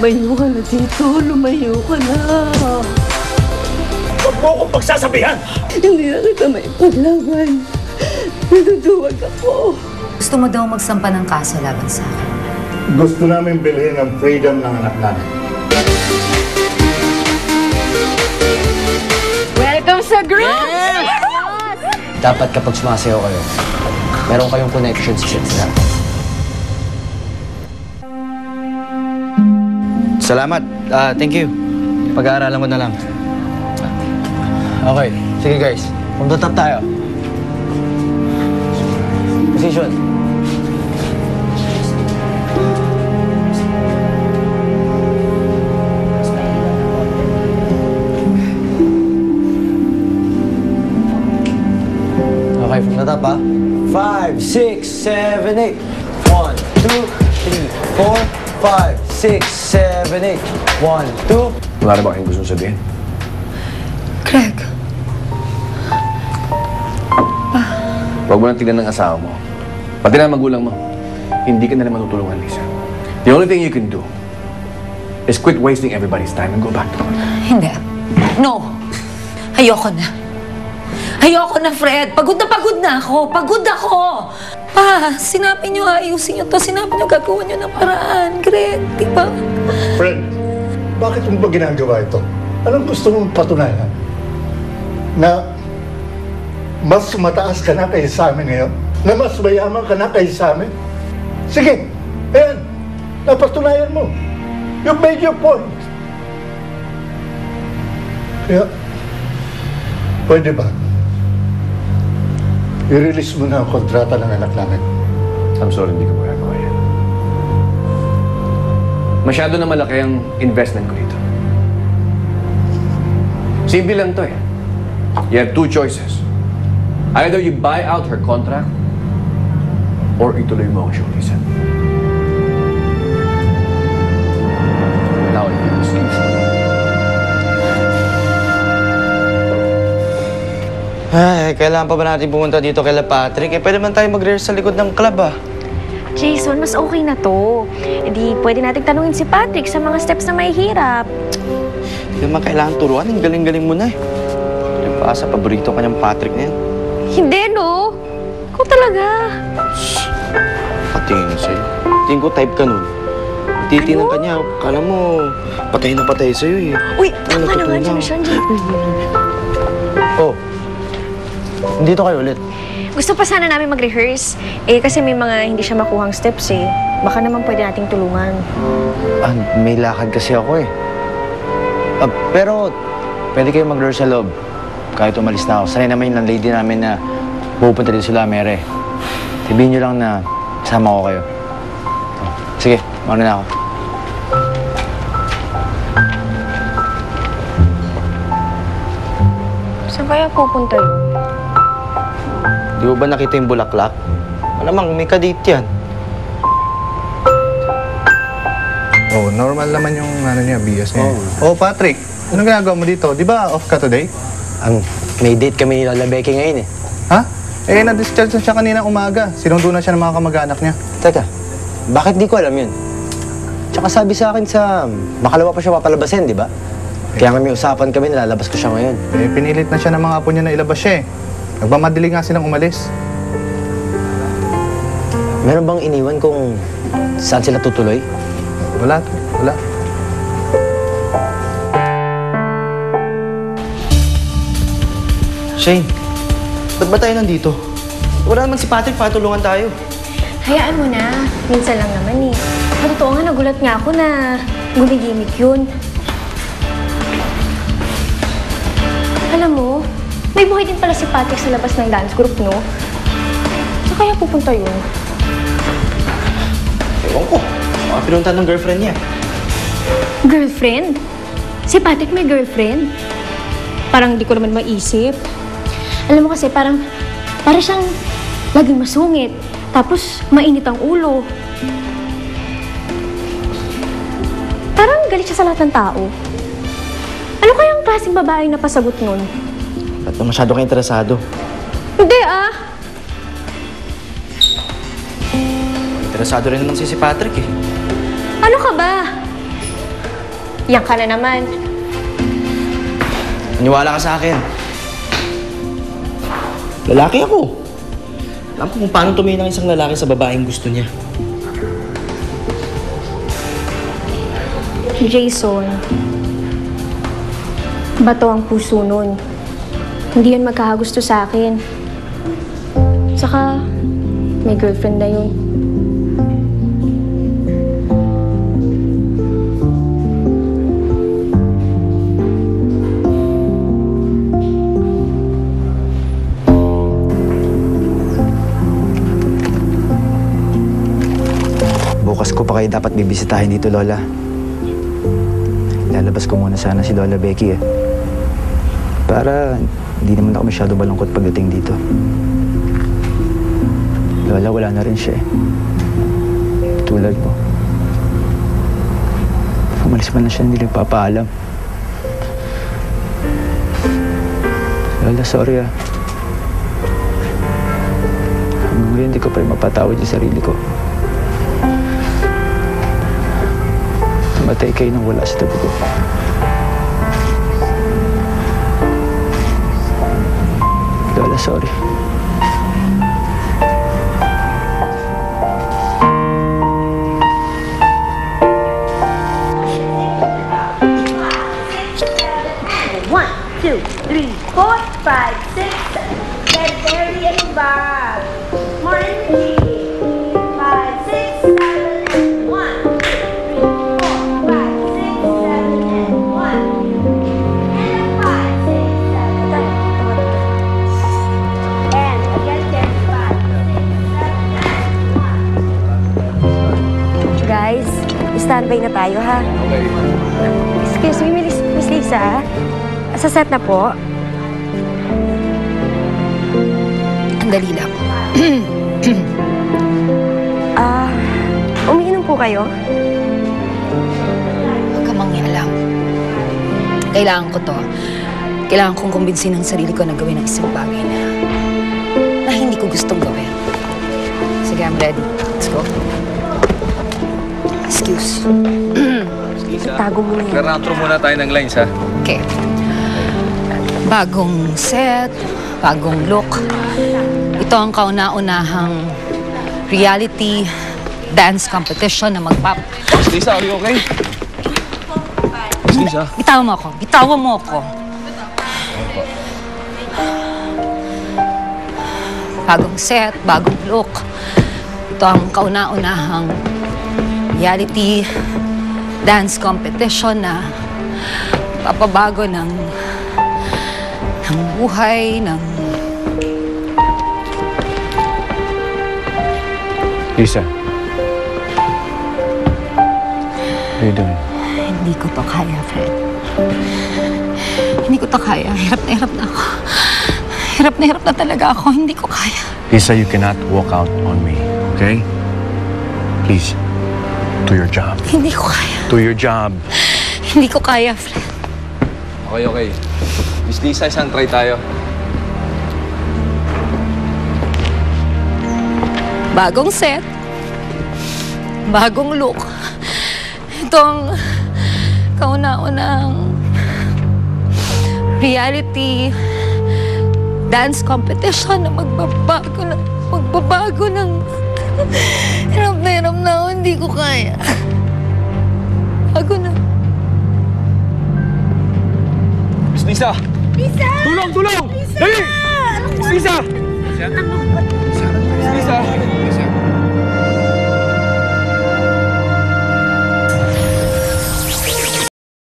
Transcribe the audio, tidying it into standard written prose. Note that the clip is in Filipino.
Lumayo ka na dito. Lumayo ka na. Huwag mo akong pagsasabihan! Hindi na kita may paglaban. Naduduwag ako. Gusto mo daw magsampa ng kaso laban sa akin? Gusto namin bilhin ang freedom ng anak namin. Welcome sa group! Yes! Dapat kapag sumasayaw kayo, meron kayong connection sa shit sila. Salamat. Thank you. Pag-aaralan ko na lang. Okay. Sige guys. On the top tayo. Position. Okay, from the top, ha? 5, 6, 7, 8. 1, 2, 3, 4, 5, 6, 7, 8. 1, 2. Wala na ba kayong gustong sabihin? Greg. Huwag mo nang tignan ng asawa mo. Pati na magulang mo. Hindi ka na naman tutulungan, Lisa. The only thing you can do is quit wasting everybody's time and go back to work. Hindi. No. Ayoko na. Ayoko na, Fred. Pagod na ako. Pagod ako. Pa, sinabi niyo ayusin niyo to. Sinabi niyo gagawin niyo ng paraan. Greg, di ba? Fred, bakit mo ba ginagawa ito? Anong gusto mong patunayan? Na mas mataas ka na kaysa sa amin ngayon? Na mas mayaman ka na kaysa sa amin? Sige, ayan, napatunayan mo. You made your point. Kaya, pwede ba? I-release mo na ang kontrata ng anak namin. I'm sorry, hindi ko magagawa yan. Masyado na malaki ang investment ko dito. Simple lang to eh. You have two choices. Either you buy out her contract or ituloy mo ang show, Lisa. Now, excuse me. Ay, kailangan pa ba natin pumunta dito kay Patrick? Pwede man tayo mag-rehearse sa likod ng club, Jason, mas okay na to. Hindi, pwede natin tanungin si Patrick sa mga steps na mahihirap. Hindi naman kailangan turuan. Ang galing-galing mo na Yung paasa, paborito ka niyang Patrick na yan. Hindi, no? Ikaw talaga. Patingin sa'yo. Tingin ko type ka nun. Titinan ka niya. Kala mo, patay na patay sa'yo Uy, tama na nga dyan siya, Oh, dito kayo ulit. Gusto pa sana namin mag-rehearse. Kasi may mga hindi siya makuhang steps Baka naman pwede nating tulungan. May lakad kasi ako pero, pwede kayo mag-rehearse sa loob. Kahit umalis na ako. Sanay naman yung landlady namin na pupunta dito sila, Mere. Sabihin niyo lang na kasama ko kayo. Sige, mauna na ako. Saan kaya pupunta yun? Di mo ba nakita yung bulaklak? Malamang, may kadate yan. Oh, normal naman yung niya, BS niya. Oh, Patrick, anong ginagawa mo dito? Di ba off ka today? May date kami ni Lola Becky ngayon Ha? Na-discharge na siya kaninang umaga. Sinundo na siya ng mga kamag-anak niya. Teka, bakit di ko alam yun? Tsaka sabi sa akin sa makalawa pa siya papalabasin, di ba? Kaya may usapan kami, nalalabas ko siya ngayon. Pinilit na siya ng mga apo niya na ilabas siya Nagmamadali nga silang umalis. Meron bang iniwan kung saan sila tutuloy? Wala. Shane, ba't ba tayo nandito? Wala naman si Patrick, patulungan tayo. Hayaan mo na. Minsan lang naman Totoo nga, nagulat nga ako na gumigimik yun. Alam mo, may buhay din pala si Patrick sa labas ng dance group, no? Saan kaya pupunta yun? Ewan ko. Baka pinunta ng girlfriend niya. Girlfriend? Si Patrick may girlfriend? Parang di ko naman maisip. Alam mo kasi, para siyang laging masungit. Tapos, mainit ang ulo. Parang galit siya sa lahat ng tao. Ano kayang klaseng babae na pasagot nun? Ba't na masyado ka interesado? Hindi Interesado rin naman si Patrick Ano ka ba? Yan ka na naman. Maniwala ka sa akin. Lalaki ako. Alam ko kung paano tumingin ng isang lalaki sa babaeng gusto niya. Jason, bato ang puso nun. Hindi yan magkakagusto sa akin. Saka, may girlfriend na yun. Bukas ko pa kayo dapat bibisitahin dito, Lola. Lalabas ko muna sana si Lola Becky para hindi naman ako masyado malungkot pagdating dito. Lola, wala na rin siya Tulad mo. Umalis man na siya, hindi nagpapaalam. Lola, sorry Hanggang ngayon, hindi ko pa rin mapatawad yung sarili ko. Namatay kayo nang wala sa tabi ko. Lola, sorry. One, two, three, four, five, six, seven. Get very and back. More energy. 5, 6, 7, and 1. 2, 3, 4, 5, 6, 7, and 1. And 5, 6, 7. And again, get 5, 6, 7, and 1. Guys, standby na tayo, ha? Okay. Excuse me, Miss Lisa. Sa set na po. Andali lang. Umiinom po kayo? Huwag ka mangyalam. Kailangan ko to. Kailangan kong kumbinsin ang sarili ko na gawin ang isang bagay na hindi ko gustong gawin. Sige, I'm ready. Let's go. Excuse. Itago mo na yan. Clear muna tayo ng lines, ha? Okay. Bagong set, bagong look. Ito ang kauna-unahang reality dance competition na Lisa, are you okay? Lisa? Bitawan mo ako. Bitawan mo ako. Bagong set, bagong look. Ito ang kauna-unahang reality dance competition na papabago ng buhay, Lisa. How you doing? Hindi ko to kaya, Fred. Hindi ko to kaya. Hirap na ako. Hirap na talaga ako. Hindi ko kaya. Lisa, you cannot walk out on me, okay? Please, do your job. Hindi ko kaya. Do your job. Hindi ko kaya, Fred. Okay. Miss Lisa, isang try tayo. Bagong set. Bagong look. Ito ang kauna-unang reality dance competition na magbabago ng hirap na ako. Hindi ko kaya. Bago na. Miss Lisa! Lisa! Tulong! Dali! Miss Lisa! Miss Lisa!